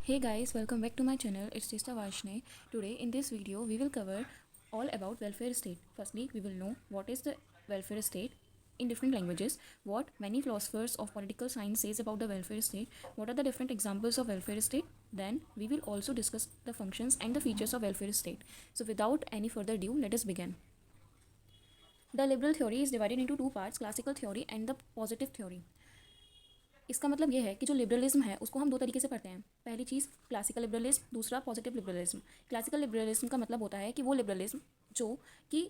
Hey guys, welcome back to my channel. It's Tista Vaishne. Today in this video we will cover all about welfare state. Firstly, we will know what is the welfare state in different languages, what many philosophers of political science says about the welfare state, what are the different examples of welfare state. Then we will also discuss the functions and the features of welfare state. So without any further ado, let us begin. The liberal theory is divided into two parts, classical theory and the positive theory. इसका मतलब ये है कि जो liberalism है उसको हम दो तरीके से पढ़ते हैं। पहली चीज़ क्लासिकल लिबरलिज्म, दूसरा पॉजिटिव लिबरलिज्म। क्लासिकल लिबरलिज्म का मतलब होता है कि वो लिबरलिज्म जो कि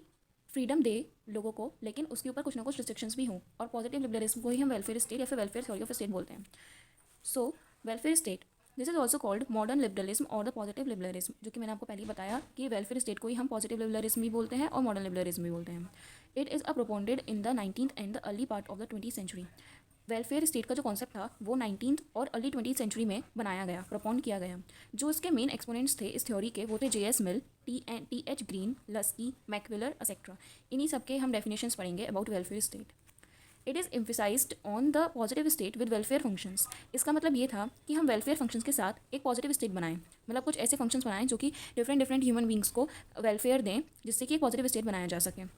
फ्रीडम दे लोगों को, लेकिन उसके ऊपर कुछ ना कुछ रिस्ट्रिक्शंस भी हों, और पॉजिटिव लिबरलिज्म को ही हम वेलफेयर स्टेट या फिर वेलफेयर थ्योरी ऑफ स्टेट बोलते हैं। So welfare state this is also called modern liberalism और द पॉजिटिव लिबरलिज्म, जो कि मैंने आपको पहले ही बताया कि वेलफेयर स्टेट को ही हम पॉजिटिव लिबरलिज्म भी बोलते हैं और मॉडर्न लिबरलिज्म भी बोलते हैं। It is a propounded in the 19th and the early part of the 20th century. Welfare state का जो कॉन्सेप्ट था वो 19th और अर्ली 20th सेंचुरी में बनाया गया, प्रपोन किया गया। जो इसके मेन एक्सपोनेंट्स थे इस थ्योरी के वो थे J.S. Mill, T.H. Green, Laski, MacIver etcetera. इन्हीं सब के हम डेफिनेशंस पढ़ेंगे about welfare state. It is emphasised on the positive state with welfare functions. इसका मतलब ये था कि हम वेलफेयर फंक्शंस के साथ एक पॉजिटिव स्टेट बनाएं, मतलब कुछ ऐसे फंक्शंस बनाएं जो कि डिफरेंट ह्यूमन बींग्स को वेलफेयर दें, जिससे कि एक पॉजिटिव स्टेट बनाया जा सके।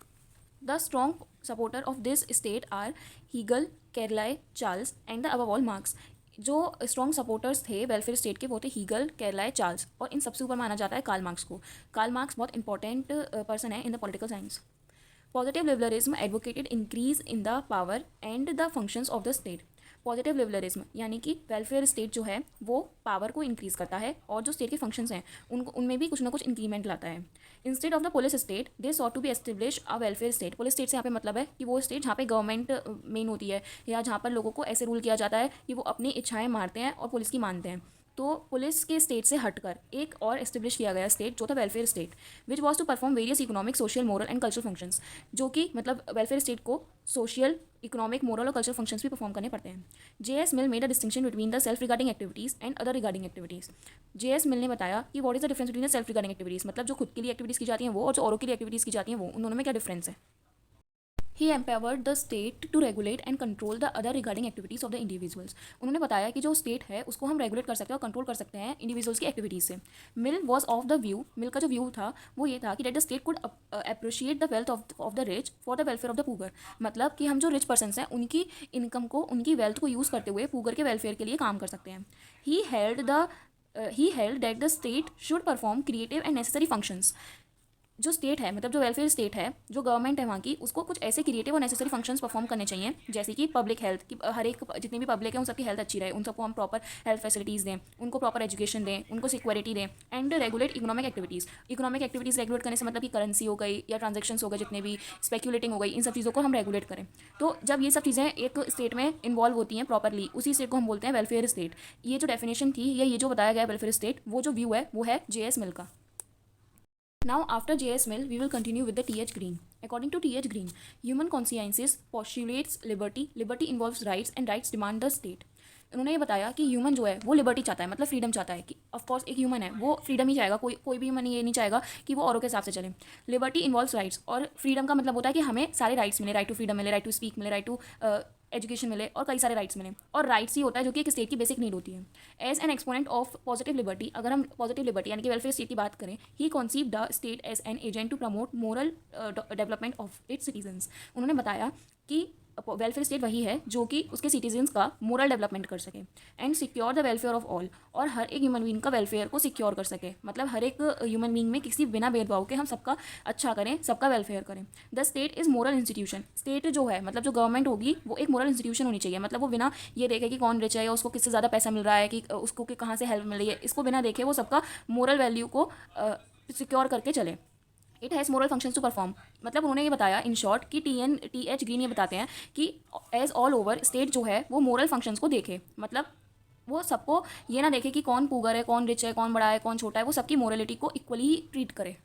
The strong supporter of this state are Hegel, Carlyle, Charles and the above all Marx। जो स्ट्रॉन्ग सपोर्टर्स थे वेलफेयर स्टेट के वो थे हीगल, कैरलाय, चार्ल्स, और इन सबसे ऊपर माना जाता है कार्ल मार्क्स को। कार्ल मार्क्स बहुत इंपॉर्टेंट पर्सन है in the political science. Positive liberalism advocated increase in the power and the functions of the state. Positive liberalism यानी कि वेलफेयर स्टेट जो है वो पावर को इंक्रीज़ करता है और जो स्टेट के फंक्शंस हैं उनमें भी कुछ ना कुछ इंक्रीमेंट लाता है। Instead of the police state they sought to be establish a welfare state. Police state से यहाँ पे मतलब है कि वो स्टेट जहाँ पे गवर्नमेंट मेन होती है, या जहाँ पर लोगों को ऐसे रूल किया जाता है कि वो अपनी इच्छाएं मारते हैं और पुलिस की मानते हैं। तो पुलिस के स्टेट से हटकर एक और एस्टेब्लिश किया गया स्टेट जो था welfare state, which was to perform various economic, social, moral and cultural functions. जो कि मतलब वेलफेयर स्टेट को सोशल, इकोनॉमिक, मोरल और कल्चरल फंक्शंस भी परफॉर्म करने पड़ते हैं। J.S. Mill made a distinction between the self regarding activities and other regarding activities. J.S. Mill ने बताया कि what is the difference between the self regarding activities, मतलब जो खुद के लिए एक्टिविटीज़ की जाती हैं वो, और जो औरों के लिए एक्टिविटीज़ की जाती हैं वो, उन दोनों में क्या डिफरेंस है। He empowered the state to regulate and control the other regarding activities of the individuals. उन्होंने बताया कि जो स्टेट है उसको हम रेगुलेट कर सकते हैं और कंट्रोल कर सकते हैं इंडिविजुअल्स की एक्टिविटीज़ से। Mill was of the view, Mill का जो व्यू था वो ये था कि that the state could appreciate the wealth of the rich for the welfare of the poor. मतलब कि हम जो रिच पर्सनस हैं उनकी इनकम को, उनकी वेल्थ को यूज़ करते हुए पुअर के वेलफेयर के लिए काम कर सकते हैं। He held that the state should perform creative and necessary functions. जो स्टेट है, मतलब जो वेलफेयर स्टेट है, जो गवर्नमेंट है वहाँ की, उसको कुछ ऐसे क्रिएटिव और नेसेसरी फंक्शंस परफॉर्म करने चाहिए, जैसे कि पब्लिक हेल्थ की, हर एक जितनी भी पब्लिक है उन सबकी हेल्थ अच्छी रहे, उन सबको हम प्रॉपर हेल्थ फैसिलिटीज़ दें, उनको प्रॉपर एजुकेशन दें, उनको सिक्योरिटी दें, and regulate economic activities. Economic activities regulate करने से मतलब कि करेंसी हो गई या ट्रांजेक्शन्स हो गए, जितने भी स्पेक्यूलेटिंग हो गई, इन सब चीज़ों को हम रेगुलेट करें। तो जब ये सब चीज़ें एक स्टेट में इन्वॉल्व होती हैं प्रॉपरली, उसी स्टेट को हम बोलते हैं वेलफेयर स्टेट। ये जो डेफिनेशन थी या ये जो बताया गया वेलफेयर स्टेट, वो जो व्यू है वो है J.S. मिल का। Now, after J.S. Mill, we will continue with the T.H. Green. According to T.H. Green, human consciences postulates liberty. Liberty involves rights and rights demand the state. उन्होंने ये बताया कि ह्यूमन जो है वो लिबर्टी चाहता है, मतलब फ्रीडम चाहता है। कि ऑफकोर्स एक ह्यूमन है वो फ्रीडम ही चाहेगा, कोई भी ह्यूमन ये नहीं चाहेगा कि वो औरों के हिसाब से चले। लिबर्टी इन्वॉल्व्स राइट्स, और फ्रीडम का मतलब होता है कि हमें सारे राइट्स मिले, राइट टू फ्रीडम मिले, राइट टू स्पीक मिले, राइट टू एजुकेशन मिले, और कई सारे राइट्स मिले। और राइट्स ही होता है जो कि एक स्टेट की बेसिक नीड होती है। As an exponent of positive liberty, अगर हम पॉजिटिव लिबर्टी यानी कि वेलफेयर स्टेट की बात करें, he conceive the state as an agent to promote moral development of its citizens. उन्होंने बताया कि वेलफेयर स्टेट वही है जो कि उसके सिटीजन्स का मोरल डेवलपमेंट कर सके, and secure the welfare of all, और हर एक ह्यूमन बींग का वेलफेयर को सिक्योर कर सके, मतलब हर एक ह्यूमन बींग में किसी बिना भेदभाव के हम सबका अच्छा करें, सबका वेलफेयर करें। The state is moral institution. State जो है मतलब जो गवर्नमेंट होगी वो एक मोरल इंस्टीट्यूशन होनी चाहिए, मतलब वो बिना ये देखे कि कौन रिच है या उसको किससे ज़्यादा पैसा मिल रहा है, कि उसको कि कहाँ से हेल्प मिल रही है, इसको बिना देखे वो सबका मोरल वैल्यू को सिक्योर करके चले। It has moral functions to perform, मतलब उन्होंने ये बताया इन शॉर्ट कि T.H. ग्रीन ये बताते हैं कि एज ऑल ओवर स्टेट जो है वो मोरल फंक्शंस को देखे, मतलब वो सबको ये ना देखे कि कौन पुअर है, कौन रिच है, कौन बड़ा है, कौन छोटा है, वो सबकी मोरलिटी को इक्वली ट्रीट करे।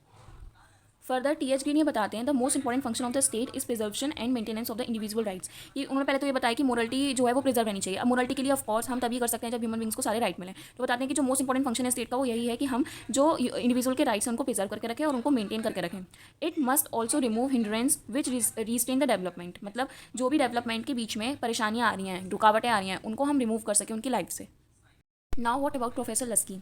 Further T.H. ग्रीन ये बताते हैं the most important function of the state is preservation and maintenance of the individual rights. ये उन्होंने पहले तो ये बताया कि मोरलिटी जो है वो प्रिजर्व रहनी चाहिए। अब मोरलिटी के लिए ऑफकोर्स हम तभी कर सकते हैं जब ह्यूमन बींग्स को सारे राइट मिले। तो बताते हैं कि जो मोस्ट इंपॉर्टेंट फंक्शन है स्टेट का वो यही है कि हम जो इंडिविजुअल के राइट्स हैं उनको प्रिजर्व करके रखें और उनको मेंटेन करके रखें। It must also remove hindrance which restrain the development, मतलब जो भी डेवलपमेंट के बीच में परेशानियाँ आ रही हैं, रुकावटें आ रही हैं, उनको हम रिमूव कर सकें उनकी लाइफ से। Now what about professor Laski?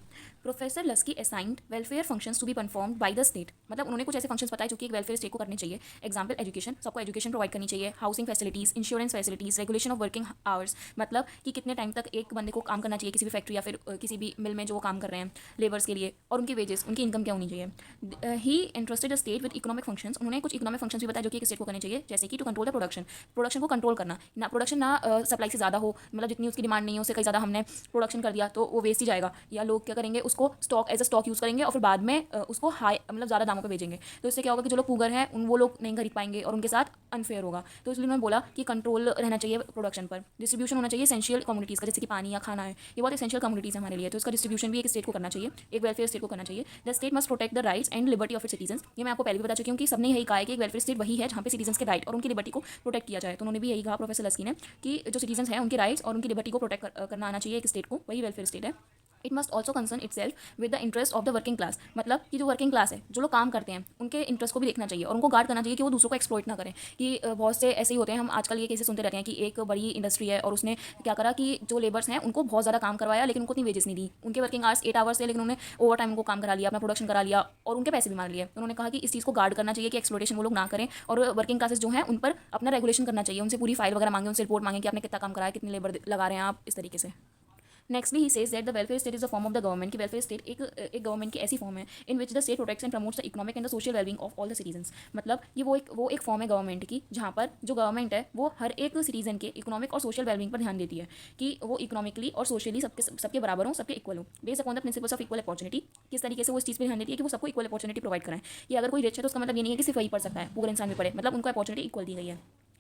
Professor Laski assigned welfare functions to be performed by the state. मतलब उन्होंने कुछ ऐसे फंक्शंस बताए जो कि एक वेलफेयर स्टेट को करने चाहिए। एग्जाम्पल एजुकेशन, सबको एजुकेशन प्रोवाइड करनी चाहिए, housing facilities, insurance facilities, regulation of working hours, मतलब कि कितने टाइम तक एक बंदे को काम करना चाहिए किसी भी फैक्ट्री या फिर किसी भी मिल में जो वो काम कर रहे हैं लेबर्स के लिए, और उनकी वेजेस, उनकी इनकम क्या होनी चाहिए। He interested state with economic functions. उन्होंने कुछ इकोनॉमिक फंक्शंस भी बताया जो कि एक स्टेट को करने चाहिए, जैसे कि टू कंट्रोल द प्रोडक्शन को कंट्रोल करना, ना प्रोडक्शन ना सप्लाई से ज़्यादा हो, मतलब जितनी उसकी डिमांड नहीं है उससे कहीं ज़्यादा हमने प्रोडक्शन कर दिया तो वो वेस्ट ही जाएगा, या लोग क्या करेंगे उसको stock as a stock use करेंगे और फिर बाद में उसको हाई मतलब ज़्यादा दामों पे बेचेंगे। तो इससे क्या होगा कि जो लोग पुअर हैं वो लोग नहीं खरीद पाएंगे और उनके साथ अनफेयर होगा। तो इसलिए उन्होंने बोला कि कंट्रोल रहना चाहिए प्रोडक्शन पर। डिस्ट्रीब्यूशन होना चाहिए एसेंशियल कम्युनिटीज़ का, जैसे कि पानी या खाना है, ये बहुत एसेंशियल कम्युनिटीज़ हमारे लिए, तो इसका डिस्ट्रीब्यूशन भी एक स्टेट को करना चाहिए, एक वेलफेयर स्टेट को करना चाहिए। The state must protect the rights and liberty of its citizens. ये मैं आपको पहले भी बता चुकी हूँ कि सबने यही कहा है कि एक वेलफेयर स्टेट वही है जहाँ पे सिटीजंस के राइट और उनकी लिबर्टी को प्रोटेक्ट किया जाए। तो उन्होंने भी यही कहा प्रोफेसर लस्की ने कि जो सिटीजंस हैं उनके राइट्स और उनकी लिबर्टी को प्रोटेक्ट करना आना चाहिए एक स्टेट को, वही वेलफेयर स्टेट है। It must also concern it self with the interest of the working class. मतलब कि जो वर्किंग क्लास है, जो लोग काम करते हैं, उनके इंटरेस्ट को भी देखना चाहिए और उनको गार्ड करना चाहिए कि वो दूसरों को एक्सप्लॉइट ना करें। कि बहुत से ऐसे ही होते हैं, हम आजकल ये केसेस सुनते रहते हैं कि एक बड़ी इंडस्ट्री है और उसने क्या करा कि जो लेबर्स हैं उनको बहुत ज़्यादा काम करवाया लेकिन उनको इतनी वेजेस नहीं दी। उनके वर्किंग आवर्स 8 आवर्स थे लेकिन उन्होंने ओवर टाइम उनको काम करा लिया, अपना प्रोडक्शन करा लिया और उनके पैसे भी मार लिए। उन्होंने कहा कि इस चीज़ को गार्ड करना चाहिए कि एक्सप्लॉइटेशन वो लोग ना करें, और वर्किंग क्लासेस जो हैं उन पर अपना रेगुलेशन करना चाहिए, उनसे पूरी फाइल वगैरह मांगे, उनसे रिपोर्ट मांगे कि आपने कितना काम कराया, कितनी लेबर लगा रहे हैं आप, इस तरीके से। Nextly he says that the welfare state is a form of the government, कि वेलफेयर स्टेट एक गवर्नमेंट की ऐसी फॉर्म है in which the state protects and promotes the economic and the social wellbeing of all the citizens. मतलब ये वो एक form है गवर्नमेंट की जहाँ पर जो गवर्नमेंट है वो हर एक सिटीजन के इकोनॉमिक और सोशल वेलबिंग पर ध्यान देती है कि वो इकोनॉमिकली और सोशली सबके बराबर हो, सबके इक्वल हो, based upon the principles of equal opportunity. किस तरीके से वो इस चीज़ पर ध्यान देती है कि वो सबको इक्वल अपॉर्चुनिटी प्रोवाइड कराएं, कि अगर कोई रिच है तो उसका मतलब ये नहीं है कि सिर्फ वही पढ़ सकता है, पूरा इंसान भी पढ़े, मतलब उनको अपॉर्चुनिटी इक्वल दी गई है।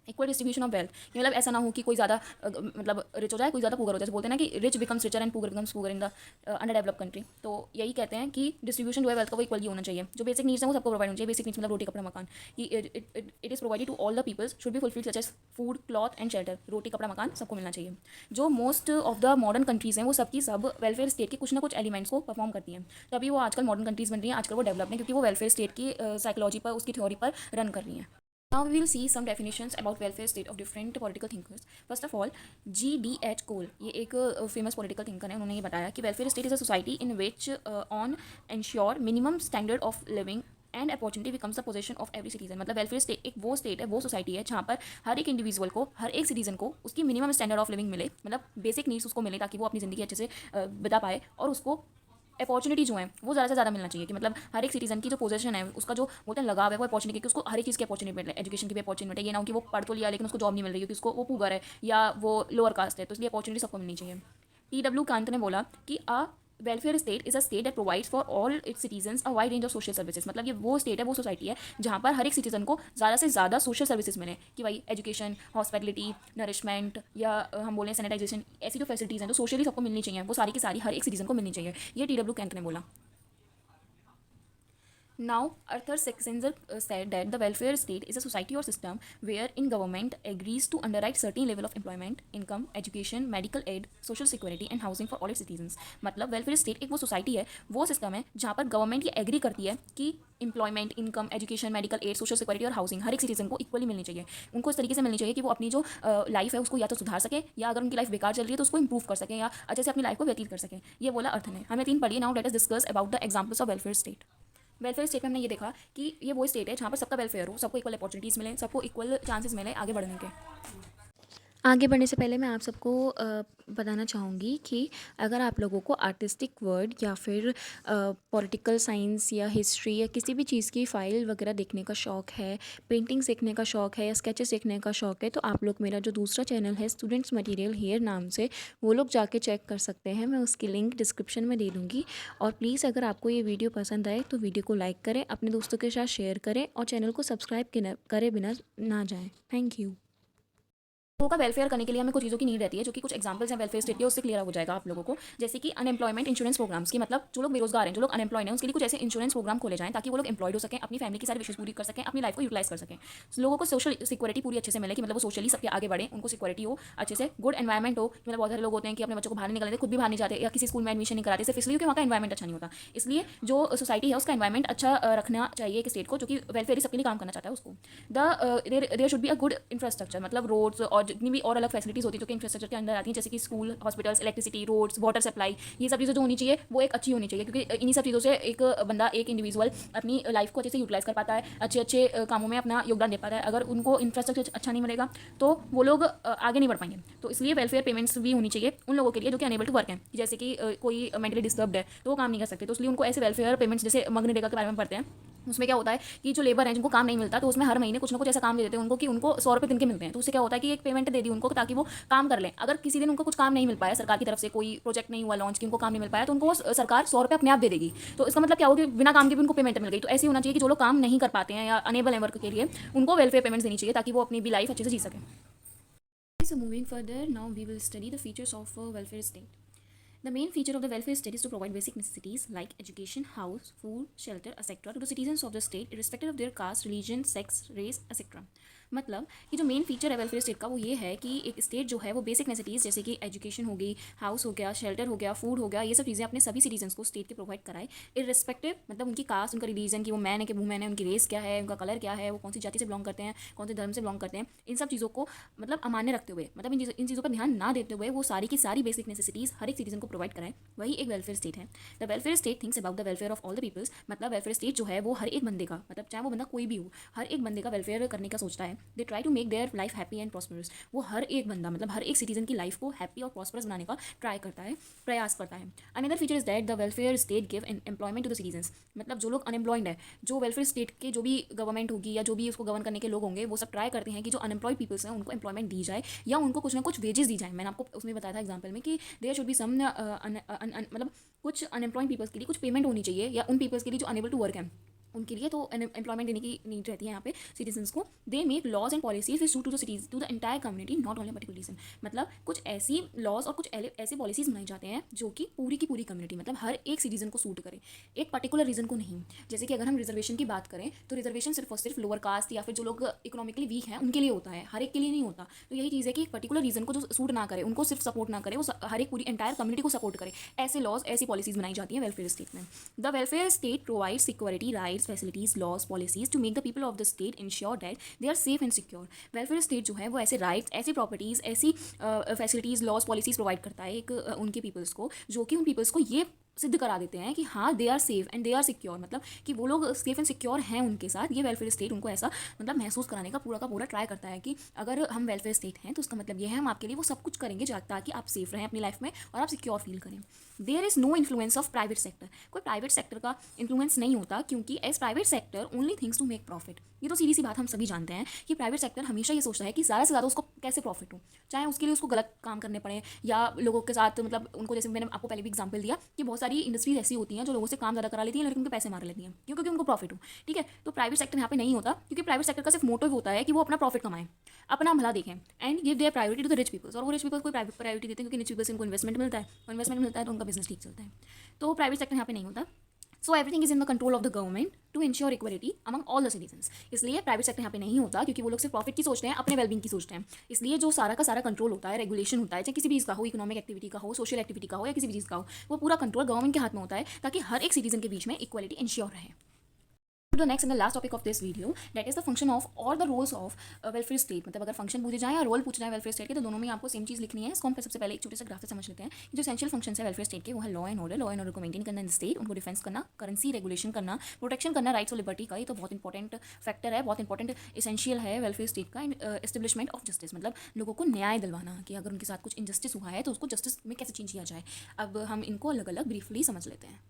इक्वल डिस्ट्रीब्यूशन ऑफ वेल्थ, मतलब ऐसा ना हो कि कोई ज़्यादा मतलब रिच हो जाए, कोई ज़्यादा पुअर हो जाए। बोलते हैं ना कि rich becomes richer and poor becomes poor in the under develop country. तो यही कहते हैं कि डिस्ट्रीब्यूशन जो है वेल्थ का वो इक्वली होना चाहिए। जो बेसिक नीड्स हैं वो सबको प्रोवाइड होना चाहिए। बेसिक नीड्स मतलब रोटी कपड़ा मकान, कि it is provided to all the peoples, should be fulfill such as food cloth and shelter. रोटी कपड़ा मकान सबको मिलना चाहिए। जो most of the modern countries हैं वो सबकी सब वेलफेयर स्टेट के कुछ ना कुछ एलिमेंट्स को परफॉर्म करती हैं, तभी वो आजकल मॉडर्न कंट्रीज़ बन रही हैं, आजकल वो डेवलप हैं क्योंकि वो वेलफेयर स्टेट की साइकोलॉजी पर, उसकी थ्योरी पर रन कर रही हैं। Now we will see some definitions about welfare state of different political thinkers. First of all, G.D.H. Cole, ये एक famous political thinker है, उन्होंने ये बताया कि welfare state is a society in which on ensure minimum standard of living and opportunity becomes the position of every citizen. मतलब welfare state एक वो स्टेट है, वो सोसाइटी है जहाँ पर हर एक इंडिविजुअल को, हर एक सिटीजन को उसकी मिनिमम स्टैंडर्ड ऑफ लिविंग मिले, मतलब बेसिक नीड्स उसको मिले ताकि वो अपनी ज़िंदगी अच्छे से बिता पाए, और उसको अपॉर्चुनिटी जो है वो ज़्यादा से ज़्यादा मिलना चाहिए। कि मतलब हर एक सिटीजन की जो पोजीशन है, उसका जो बोलते हैं लगाव है, वो अपॉर्चुनिटी कि उसको हर एक चीज़ की अपॉर्चुनिटी मिले, एजुकेशन की भी अपॉर्चुनिटी मिले। ये ना हो कि वो पढ़ तो लिया लेकिन उसको जॉब नहीं मिल रही क्योंकि उसको वो पुअर है या वो लोअर कास्ट है, तो इसलिए अपॉर्चुनिटी सबको मिलनी चाहिए। T.W. कांत ने बोला कि अ welfare state is a state that provides for all it's citizens a wide range of social services. मतलब ये वो स्टेट है, वो सोसाइटी है जहाँ पर हर एक सिटीजन को ज़्यादा से ज़्यादा सोशल सर्विसेज मिले, कि भाई एजुकेशन, हॉस्पिटलिटी, नरिशमेंट, या हम बोलें सैनिटाइजेशन, ऐसी जो फैसिलिटीज़ हैं जो सोशली सबको मिलनी चाहिए, वो सारी की सारी हर एक सिटीजन को मिलनी चाहिए। ये T.W. कांत ने बोला। Now, Arthur Sexenzer said that the welfare state is a society or system wherein government agrees to underwrite certain level of employment, income, education, medical aid, social security and housing for all its citizens. मतलब welfare state एक वो society है, वो system है जहाँ पर government ये agree करती है कि employment, income, education, medical aid, social security और हाउसिंग हर एक सिटीजन को इक्वली मिलनी चाहिए। उनको इस तरीके से मिलनी चाहिए कि वो अपनी जो लाइफ है उसको या तो सुधार सके, या अगर उनकी लाइफ बेकार चल रही है तो उसको इंप्रूव कर सकें या अच्छे से अपनी लाइफ को व्यतीत कर सकें। ये बोला अर्थ ने। हमने 3 पढ़ी। Now let us discuss about the examples of welfare state. Welfare state में हमने ये देखा कि ये वो स्टेट है जहाँ पर सबका वेलफेयर हो, सबको इक्वल अपॉर्चुनिटीज़ मिले, सबको इक्वल चांसेस मिले आगे बढ़ने के। आगे बढ़ने से पहले मैं आप सबको बताना चाहूँगी कि अगर आप लोगों को आर्टिस्टिक वर्ड या फिर पॉलिटिकल साइंस या हिस्ट्री या किसी भी चीज़ की फ़ाइल वगैरह देखने का शौक़ है, पेंटिंग सीखने का शौक़ है या स्केचेस सीखने का शौक़ है, तो आप लोग मेरा जो दूसरा चैनल है स्टूडेंट्स मटेरियल हियर नाम से, वो लोग जाके चेक कर सकते हैं। मैं उसकी लिंक डिस्क्रिप्शन में दे दूँगी। और प्लीज़ अगर आपको ये वीडियो पसंद आए तो वीडियो को लाइक करें, अपने दोस्तों के साथ शेयर करें और चैनल को सब्सक्राइब करे बिना ना जाएँ। Thank you. लोगों का वेलफेयर करने के लिए हमें कुछ चीज़ों की नीड रहती है, जो कि कुछ एग्जांपल्स हैं वेलफेयर स्टेट के, उससे क्लियर हो जाएगा आप लोगों को। जैसे कि अनएम्प्लॉयमेंट इंश्योरेंस प्रोग्राम्स की, मतलब जो लोग बेरोजगार हैं, जो लोग अनएम्प्लॉयड हैं, उसके लिए कुछ ऐसे इंश्योरेंस प्रोग्राम खोले जाएं ताकि वो लोग एम्प्लॉयड हो सकें, अपनी फैमिली की सारी विशेष पूरी कर सकें, अपनी लाइफ को यूटिलाइज कर सकें। लोगों को सोशल सिक्योरिटी पूरी अच्छे से मिले, कि मतलब वो सोशली सबके आगे बढ़े, उनको सिक्योरिटी हो अच्छे से, गुड एनवायरमेंट हो। मतलब बहुत सारे लोग होते हैं कि अपने बच्चों को बाहर नहीं निकलते, खुद भी बाहर नहीं जाते या किसी स्कूल में एडमिशन नहीं कराते, सिर्फ इसलिए कि वहाँ का एनवायरमेंट अच्छा नहीं होता। इसलिए जो सोसाइटी है उसका एनवायरमेंट अच्छा रखना चाहिए एक स्टेट को, जो कि वेलफेयर सबके लिए काम करना चाहता है उसको। There should be a good infrastructure, मतलब रोड्स और जितनी भी और अलग फैसिलिटीज़ होती है जो कि इंफ्रास्ट्रक्चर के अंदर आती हैं, जैसे कि school, hospitals, electricity, roads, water supply, ये सब चीज़ें जो होनी चाहिए वो एक अच्छी होनी चाहिए, क्योंकि इन्हीं सब चीज़ों से एक बंदा, एक इंडिविजुअल अपनी लाइफ को अच्छे से यूटिलाइज कर पाता है, अच्छे अच्छे कामों में अपना योगदान दे पाता है। अगर उनको इंफ्रास्ट्रक्चर अच्छा नहीं मिलेगा तो वो लोग आगे नहीं बढ़ पाएंगे। तो इसलिए वेलफेयर पेमेंट्स भी होनी चाहिए उन लोगों के लिए जो कि अनेबल टू वर्क हैं, जैसे कि कोई मेंटली डिस्टर्ब्ड है तो वो काम नहीं कर सकते, तो इसलिए उनको ऐसे वेलफेयर पेमेंट्स, जैसे मनरेगा के बारे में पढ़ते हैं, उसमें क्या होता है कि जो लेबर हैं जिनको काम नहीं मिलता तो उसमें हर महीने कुछ ना कुछ ऐसा काम दे देते हैं उनको कि उनको 100 रुपये दिन के मिलते हैं। तो उससे क्या होता है कि एक पेमेंट दे दी उनको ताकि वो काम कर लें। अगर किसी दिन उनको कुछ काम नहीं मिल पाया, सरकार की तरफ से कोई प्रोजेक्ट नहीं हुआ लॉन्च, कि उनको काम नहीं मिल पाया, तो उनको वो सरकार 100 रुपये अपने आप दे देगी। तो इसका मतलब क्या होगा कि बिना काम के भी उनको पेमेंट मिल गई। तो ऐसे ही होना चाहिए कि जो लोग काम नहीं कर पाते हैं या अनेबल हैं वर्क के लिए, उनको वेलफेयर पेमेंट्स देनी चाहिए ताकि वो अपनी भी लाइफ अच्छे से जी सकें। So moving further, now we will study the features of a welfare state. The main feature of the welfare state is to provide basic necessities like education, house, food, shelter, etc. to the citizens of the state, irrespective of their caste, religion, sex, race, etc. मतलब कि जो main feature है welfare state का वो ये है कि एक स्टेट जो है वो बेसिक नेसेसिटीज़ जैसे कि एजुकेशन हो गई, हाउस हो गया, शेल्टर हो गया, फूड हो गया, ये सब चीज़ें अपने सभी सिटीजन्स को स्टेट के प्रोवाइड कराए, इर्रेस्पेक्टिव मतलब उनकी कास्ट, उनका रिलीजन, कि वो मैन है कि वुमेन है, उनकी रेस क्या है, उनका कलर क्या है, वो कौन सी जाति से बिलोंग करते हैं, कौन से धर्म से बिलोंग करते हैं, इन सब चीज़ों को मतलब अमान्य रखते हुए, मतलब इन चीज़ों पर ध्यान ना देते हुए वो सारी की सारी बेसिक नेसेसिटीज़ हर एक सिटीजन को प्रोवाइड कराए, वही एक वेलफेयर स्टेट है। The welfare state thinks about the welfare of all the peoples, मतलब वेलफेयर स्टेट जो है वो हर एक बंदे का, मतलब चाहे वो बंदा कोई भी हो, हर एक बंदे का वेलफेयर करने का सोचता है। They try to make their life happy and prosperous, वो हर एक बंदा मतलब हर एक सिटीजन की लाइफ को हैप्पी और प्रॉस्परस बनाने का ट्राई करता है, प्रयास करता है। Another feature is that the welfare state give employment to the citizens, मतलब जो लोग अनएम्प्लॉयड है, जो वेलफेयर स्टेट के जो भी गवर्नमेंट होगी या जो भी उसको गवर्न करने के लोग होंगे, वो सब ट्राई करते हैं कि जो अनएम्प्लॉयड पीपल्स हैं उनको एम्प्लॉयमेंट दी जाए या उनको कुछ ना कुछ वेजेस दी जाए। मैंने आपको उसमें बताया था एग्जाम्पल में कि देयर शुड बी सम मतलब कुछ अनएम्प्लॉयड पीपल्स के लिए कुछ पेमेंट होनी चाहिए, या उन पीपल्स के लिए जो अनेबल टू वर्क है उनके लिए तो एम्प्लॉयमेंट देने की नीड रहती है यहाँ पे सिटीजन्स को। They make laws and policies which suit to the cities to the entire community, not only particular region, मतलब कुछ ऐसी लॉज और कुछ ऐसे पॉलिसीज बनाए जाते हैं जो कि पूरी की पूरी कम्युनिटी मतलब हर एक सिटीजन को सूट करे, एक पर्टिकुलर रीजन को नहीं। जैसे कि अगर हम रिजर्वेशन की बात करें तो रिजर्वेशन सिर्फ और सिर्फ लोअर कास्ट या फिर जो लोग इकोनॉमिकली वीक हैं उनके लिए होता है, हर एक के लिए नहीं होता। तो यही चीज़ है कि एक पर्टिकुलर रीजन को जो सूट ना करे, उनको सिर्फ सपोर्ट ना करे, वो हर एक पूरी एंटायर कम्युनिटी को सपोर्ट करे, ऐसे लॉज ऐसी पॉलिसीज बनाई जाती हैं वेलफेयर स्टेट में। The welfare state provide security, rights, facilities, laws, policies to make the people of the state ensure that they are safe and secure. Welfare state जो है वो ऐसे राइट्स, ऐसी प्रॉपर्टीज़, ऐसी फैसिलिटीज़, लॉज, पॉलिसीज़ प्रोवाइड करता है एक उनके पीपल्स को, जो कि उन पीपल्स को ये सिद्ध करा देते हैं कि हाँ they are safe and they are secure, मतलब कि वो लोग सेफ एंड सिक्योर हैं उनके साथ। ये वेलफेयर स्टेट उनको ऐसा मतलब महसूस कराने का पूरा का पूरा ट्राई करता है कि अगर हम वेलफेयर स्टेट हैं तो उसका मतलब ये है हम आपके लिए वो सब कुछ करेंगे ताकि आप सेफ रहें अपनी लाइफ में और आप सिक्योर फील करें। There is no influence of private sector, कोई प्राइवेट सेक्टर का इन्फ्लुएंस नहीं होता, क्योंकि as private sector only thinks to make profit. ये तो सीधी सी बात हम सभी जानते हैं कि प्राइवेट सेक्टर हमेशा ये सोचता है कि ज़्यादा से ज़्यादा उसको कैसे प्रॉफिट हो, चाहे उसके लिए उसको गलत काम करने पड़े या लोगों के साथ मतलब उनको, जैसे मैंने आपको पहले भी एग्जाम्पल दिया कि बहुत सारी इंडस्ट्रीज ऐसी होती हैं जो लोगों से काम ज़्यादा करा लेती हैं लेकिन उनके पैसे मार लेती हैं क्योंकि उनको प्रॉफिट हो। ठीक है, तो प्राइवेट सेक्टर यहाँ पे नहीं होता, क्योंकि प्राइवेट सेक्टर का सिर्फ मोटिव होता है कि वो अपना प्रॉफिट कमाएं, अपना भला देखें and give their priority to the rich peoples. और वो रिच पीपल को प्रायोरिटी देते हैं क्योंकि रिच पीपल से उनको इन्वेस्टमेंट मिलता है, और इन्वेस्टमेंट मिलता है तो उनका बिजनेस ठीक चलता है। तो प्राइवेट सेक्टर यहाँ पे नहीं होता। So everything is in the control of the government to ensure equality among all the citizens. इसलिए प्राइवेट सेक्टर यहाँ पे नहीं होता, क्योंकि वो लोग सिर्फ प्रॉफिट की सोचते हैं, अपने वेलबींग की सोचते हैं। इसलिए जो सारा का सारा कंट्रोल होता है, रेगुलेशन होता है, चाहे किसी भी चीज़ का हो, इकोनॉमिक एक्टिविटी का हो, सोशल एक्टिविटी का हो या किसी भी चीज़ का हो, वो पूरा कंट्रोल गवर्नमेंट के हाथ में होता है ताकि हर एक सिटीजन के बीच में इक्वलिटी इंश्योर रहे। To the next and the last topic of this video, that is the function of or the roles of welfare state। मतलब अगर फंक्शन पूछे जाए या रोल पूछना है वेलफेयर स्टेट के तो दोनों में आपको सेम चीज़ लिखनी है। इसको हम सबसे पहले एक छोटे से ग्राफ से समझ लेते हैं। जो एसेंशियल फंक्शन है वेलफेयर स्टेट के वो है लॉ एंड ऑर्डर को मेंटेन करना इन स्टेट, उनको डिफेंस करना, करेंसी रेगुलेशन करना, प्रोटेक्शन करना राइट्स और लिबर्टी का। ये तो बहुत इंपॉर्टेंट फैक्टर है, बहुत इंपॉर्टेंट एसेंशियल है वेलफेयर स्टेट का। एस्टेब्लिशमेंट ऑफ जस्टिस, मतलब लोगों को न्याय दिलवाना कि अगर उनके साथ कुछ इनजस्टिस हुआ है तो उसको जस्टिस में कैसे चेंज किया जाए। अब हम इनको अलग अलग ब्रीफली समझ लेते हैं।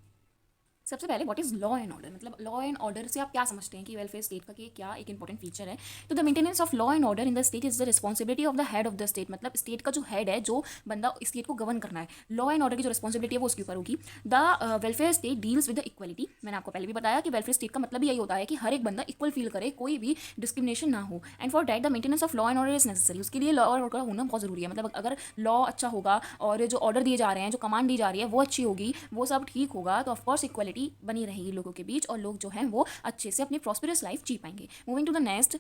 सबसे पहले what is law and order, मतलब लॉ एंड ऑर्डर से आप क्या समझते हैं कि वेलफेयर स्टेट का कि क्या एक इंपॉर्टेंट फीचर है। तो the maintenance of law and order in the state is the responsibility of the head of the state, मतलब स्टेट का जो हेड है, जो बंदा स्टेट को गवर्न करना है, लॉ एंड ऑर्डर की जो रिस्पॉन्सिबिलिटी है वो उसके ऊपर होगी। The welfare state deals with the equality, मैंने आपको पहले भी बताया कि वेलफेयर स्टेट का मतलब भी यही होता है कि हर एक बंदा इक्वल फील करे, कोई भी डिस्क्रिमिनेशन ना हो। And for that the maintenance of law and order is necessary, उसके लिए लॉ और ऑर्डर होना बहुत जरूरी है। मतलब अगर लॉ अच्छा होगा और जो ऑर्डर दिए जा रहे हैं, जो कमांड दी जा रही है वो अच्छी होगी, वो सब ठीक होगा, तो ऑफकोर्स इक्वलिटी बनी रहेगी लोगों के बीच और लोग जो हैं वो अच्छे से अपनी प्रॉस्पेरस लाइफ जी पाएंगे। Moving to the next,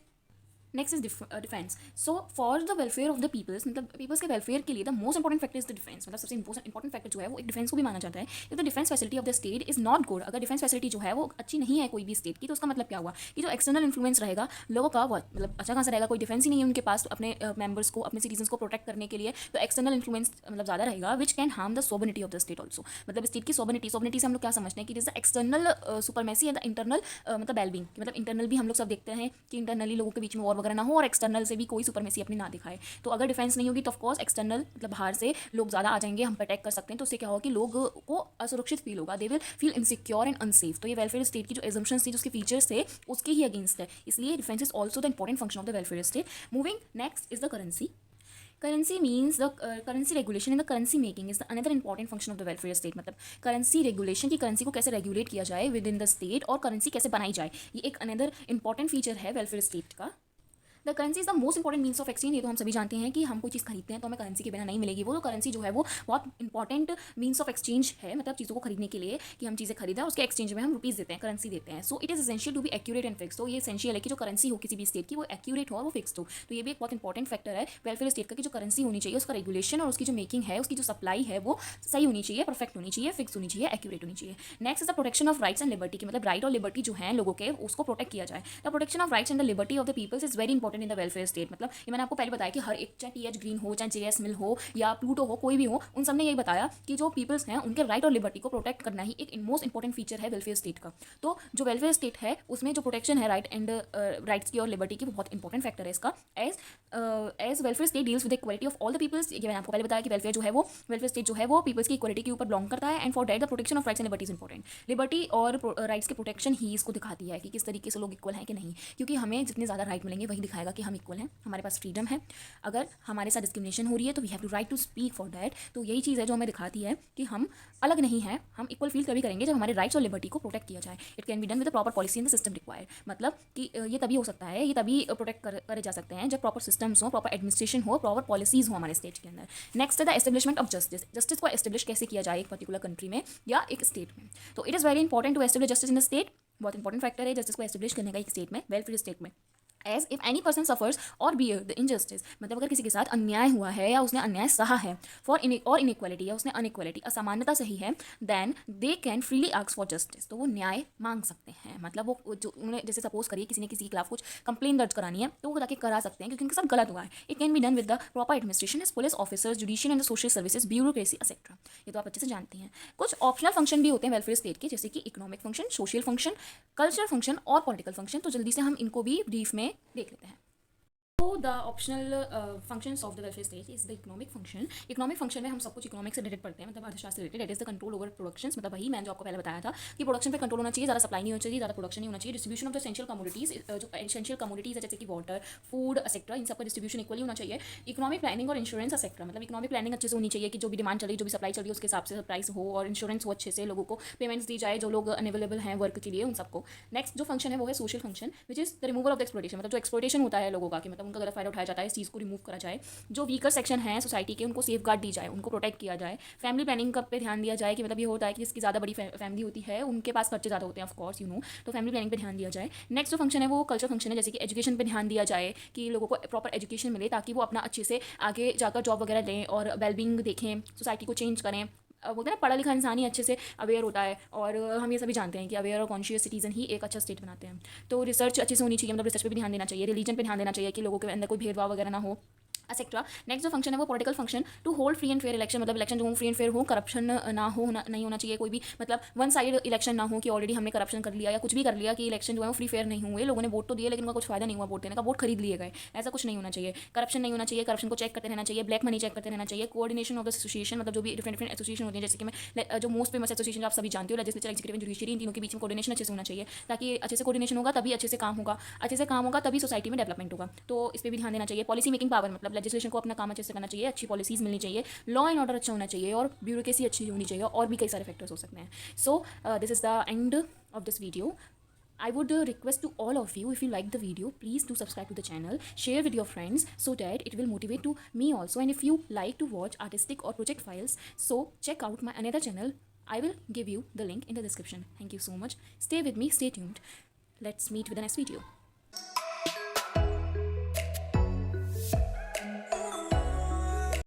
next is defence. So for the welfare of the peoples, मतलब पीपल्स के वेलफेयर के लिए the most important factor is the defence. मतलब सबसे इंपॉर्टेंट फैक्टर जो है वो एक डिफेंस को भी माना जाता है. If the defence facility of the state is not good, अगर डिफेंस फैसिलिटी जो है वो अच्छी नहीं है कोई भी स्टेट की, तो उसका मतलब क्या हुआ कि जो एक्सटर्नल इन्फ्लुएंस रहेगा लोगों का, वो मतलब अच्छा खासा रहेगा. कोई डिफेंस ही नहीं है उनके पास अपने मेंबर्स को, अपने सिटीजन्स को प्रोटेक्ट करने के लिए, तो एक्सटर्नल इन्फ्लुएंस मतलब ज़्यादा रहेगा, which can harm the sovereignty of the state also. मतलब स्टेट की सोबर्निटी से हम लोग क्या समझते हैं कि it is the external supremacy and the internal मतलब वेलबींग. मतलब इंटरनल भी हम लोग सब देखते हैं कि इंटरनली लोगों के बीच में वॉर वगैरह ना हो, और एक्सटर्नल से भी कोई सुपरमेसी अपनी ना दिखाए. तो अगर डिफेंस नहीं होगी तो ऑफकोर्स एक्सटर्नल मतलब बाहर से लोग ज़्यादा आ जाएंगे, हम अटैक कर सकते हैं, तो उससे क्या होगा कि लोगों को असुरक्षित फील होगा, they will feel insecure and unsafe. तो ये वेलफेयर स्टेट की जो एजम्पशंस थी, जो उसके फीचर्स थे, उसके ही अगेंस्ट है. इसलिए defence is also the important function of the welfare state. Moving next is the currency. Currency means the currency regulation and the currency making is the another important function of the welfare state. मतलब currency regulation की currency को कैसे regulate किया जाए with in the state, और currency कैसे बनाई जाए, ये एक अनदर इंपॉर्टेंट फीचर है वेलफेयर स्टेट का. The currency is the most important means of exchange. ये तो हम सभी जानते हैं कि हम कोई चीज़ खरीदते हैं तो हमें करेंसी के बिना नहीं मिलेगी. वो तो करेंसी जो है वो बहुत इंपॉर्टेंट मीन्स ऑफ एक्सचेंज है, मतलब चीज़ों को खरीदने के लिए कि हम चीज़ें खरीदें, उसके एक्सचेंज में हम रुपीज़ देते हैं, करेंसी देते हैं. So it is essential to be accurate and fix. तो ये एसेंशियल है कि जो करेंसी हो किसी भी स्टेट की वो एक्यूरेट हो और वो फिक्स हो. तो ये भी एक बहुत इंपॉर्टेंट फैक्टर है वेलफेयर स्टेट का कि जो करेंसी होनी चाहिए उसका रेगुलेशन और उसकी जो मेकिंग है, उसकी जो सप्लाई है वो सही होनी चाहिए, परफेक्ट होनी चाहिए, फिक्स होनी चाहिए, एक्यूरेट होनी चाहिए. Next is the protection of rights and liberty की मतलब राइट और लिबर्टी जो है लोगों के उसको प्रोटेक्ट किया जाए. The protection of rights and the liberty of the peoples is very important in the welfare state. मतलब ये मैंने आपको पहले बताया कि हर एक, चाहे टीएच ग्रीन हो, चाहे जेएस मिल हो या प्लूटो हो, कोई भी हो, उन सब ने यही बताया कि जो पीपल्स हैं उनके राइट और लिबर्टी को प्रोटेक्ट करना ही एक मोस्ट इंपॉर्टेंट फीचर है वेलफेयर स्टेट का. तो जो वेलफेयर स्टेट है उसमें जो प्रोटेक्शन है राइट एंड राइट्स की और लिबर्टी की, वो बहुत इंपॉर्टेंट फैक्टर है इसका. As welfare state deals with equality of all the peoples. ये मैंने आपको पहले बताया कि वेलफेयर जो है वो वेलफेयर स्टेट जो है वो पीपल्स की इक्वालिटी के ऊपर बिलोंग करता है. And for that the protection of rights and liberty is important. Liberty और राइट्स की प्रोटेक्शन ही इसको दिखाती है कि किस तरीके से लोग इक्वल हैं कि नहीं, क्योंकि हमें जितने ज़्यादा राइट मिलेंगे वही दिखाएगा कि हम इक्वल हैं, हमारे पास फ्रीडम है. अगर हमारे साथ डिस्क्रिमिनेशन हो रही है तो we have to right to speak for that. तो यही चीज़ है जो हमें दिखाती है कि हम अलग नहीं हैं, हम इक्वल फील तभी करेंगे जब हमारे राइट्स और लिबर्टी को प्रोटेक्ट किया जाए. It can be done with proper policy in the system required. मतलब कि ये तभी हो सकता है, ये तभी प्रोटेक्ट करे जा सकते हैं जब प्रॉपर सिस्टम्स हो, प्रॉपर एडमिनिस्ट्रेशन हो, प्रॉपर पॉलिसीज हो हमारे स्टेट के अंदर. नेक्स्ट है the establishment of justice. Justice को एस्टेब्लिश कैसे किया जाए एक पर्टिकुलर कंट्री में या एक स्टेट में. तो it is very important to establish justice in the state. बहुत इंपॉर्टेंट फैक्टर है जस्टिस को एस्टेब्लिश करने का एक स्टेट में, वेलफेयर स्टेट में. As if any person suffers or bear the injustice. मतलब अगर किसी के साथ अन्याय हुआ है या उसने अन्याय सहा है, फॉर इनइक्वालिटी या उसने अनइक्वालिटी असमानता सही है, then they can freely ask for justice. तो वो न्याय मांग सकते हैं. मतलब वो जो उन्हें जैसे सपोज करिए किसी ने किसी के खिलाफ कुछ कंप्लेन दर्ज करानी है तो वो जाके करा सकते हैं क्योंकि उनके साथ गलत हुआ है. It can be done with the proper administration as police officers, judicial and social services, bureaucracy etcetera. ये तो आप अच्छे से जानते हैं. कुछ ऑप्शनल फंक्शन भी होते हैं वेलफेयर स्टेट के, जैसे कि economic function, social function, cultural function और पॉलिटिकल फंक्शन. तो जल्दी से हम इनको भी ब्रीफ में देख लेते हैं. So the optional functions of the welfare state is the economic function. Economic function में हम सब कुछ इकोनॉमिक से रिलेटेड पढ़ते हैं, मतलब अर्थशास्त्र related. It is the control over productions. मतलब वही मैंने जो आपको पहले बताया था कि प्रोडक्शन पे कंट्रोल होना चाहिए, ज़्यादा सप्लाई नहीं होनी चाहिए, ज़्यादा प्रोडक्शन नहीं होना चाहिए. Distribution of the essential commodities, जो एसेंशियल कमोडिटीज है जैसे कि वाटर, फूड एक्सेट्रा, इन सबका डिस्ट्रीब्यूशन इक्वली होना चाहिए. इकोनॉमिक प्लानिंग और इंश्योरेंस एक्सेट्रा. मतलब इकोनॉमिक प्लानिंग अच्छे से होनी चाहिए कि जो भी डिमांड चल रही है, जो भी सप्लाई चल रही है उसके हिसाब से प्राइस हो, और इंश्योरेंस हो, अच्छे से लोगों को पेमेंट्स दी जाए जो लोग अनअवेलेबल हैं वर्क के लिए, उन सबको. नेक्स्ट जो फंक्शन है वो है social function, which is the removal of the exploitation. मतलब जो एक्सप्लॉयटेशन होता है लोगों का कि मतलब उनका गलत फायदा उठाया जाता है, इस चीज़ को रिमूव करा जाए. जो वीकर सेक्शन है सोसाइटी के उनको सेफ गार्ड दी जाए, उनको प्रोटेक्ट किया जाए. फैमिली प्लानिंग पे ध्यान दिया जाए कि मतलब ये होता है कि जिसकी ज़्यादा बड़ी फैमिली होती है उनके पास खर्चे ज़्यादा होते हैं, ऑफ कोर्स यू नो, तो फैमिली प्लानिंग पे ध्यान दिया जाए. नेक्स्ट जो फंक्शन है वो कल्चर फंक्शन है, जैसे कि एजुकेशन पे ध्यान दिया जाए कि लोगों को प्रॉपर एजुकेशन मिले ताकि वो अपना अच्छे से आगे जाकर जॉब वगैरह लें और वेलबींग देखें, सोसाइटी को चेंज करें. बोलते हैं ना पढ़ा लिखा इंसान ही अच्छे से अवेयर होता है, और हम ये सभी जानते हैं कि अवेयर और कॉन्शियस सिटीजन ही एक अच्छा स्टेट बनाते हैं. तो रिसर्च अच्छे से होनी चाहिए, मतलब रिसर्च पे भी ध्यान देना चाहिए. रिलीजन पे ध्यान देना चाहिए कि लोगों के अंदर कोई भेदभाव वगैरह ना हो, एक्सेट्रा. नेक्स्ट जो फंक्शन है वो political function, to hold free and fair election. मतलब इलेक्शन जो हो फ्री एंड फेयर हो, करप्शन ना हो, नहीं होना चाहिए कोई भी, मतलब वन साइड इलेक्शन ना हो कि ऑलरेडी हमने करप्शन कर लिया या कुछ भी कर लिया कि इलेक्शन जो है वो फ्री फेयर नहीं हुए, लोगों ने वोट तो दिए लेकिन उनका कुछ फायदा नहीं हुआ वोट देने का, वोट खरीद लिए गए. ऐसा कुछ नहीं होना चाहिए. करप्शन नहीं होना चाहिए, करप्शन को चेक करते रहना चाहिए, ब्लैक मनी चेक करते रहना चाहिए. कोऑर्डिनेशन ऑफ द एसोसिएशन, मतलब जो भी डिफरेंट एसोसिएशन होती है, जैसे कि मैं जो मोस्ट फेमस एसोसिएशन आप सभी जानते हो, लेजिस्लेचर, एग्जीक्यूटिव, जुडिशरी, इन तीनों के बीच में कोऑर्डिनेशन अच्छे से होना चाहिए, ताकि अच्छे से कोऑर्डिनेशन होगा तभी अच्छे से काम होगा, अच्छे से काम होगा तभी सोसाइटी में डेवलपमेंट होगा. तो इस पर भी ध्यान देना चाहिए. पॉलिसी मेकिंग पावर, मतलब लेजिस्लेशन को अपना काम अच्छे से करना चाहिए, अच्छी पॉलिसीज मिलनी चाहिए, लॉ एंड ऑर्डर अच्छा होना चाहिए, और ब्यूरोक्रेसी अच्छी होनी चाहिए, और भी कई सारे फैक्टर्स हो सकते हैं. So this is the end of this video. I would request to all of you, if you like the video, please do subscribe to the channel, share with your friends so that it will motivate to me also. And if you like to watch artistic or project files, so check out my another channel. I will give you the link in the description. Thank you so much. Stay with me, stay tuned. Let's meet with the next video.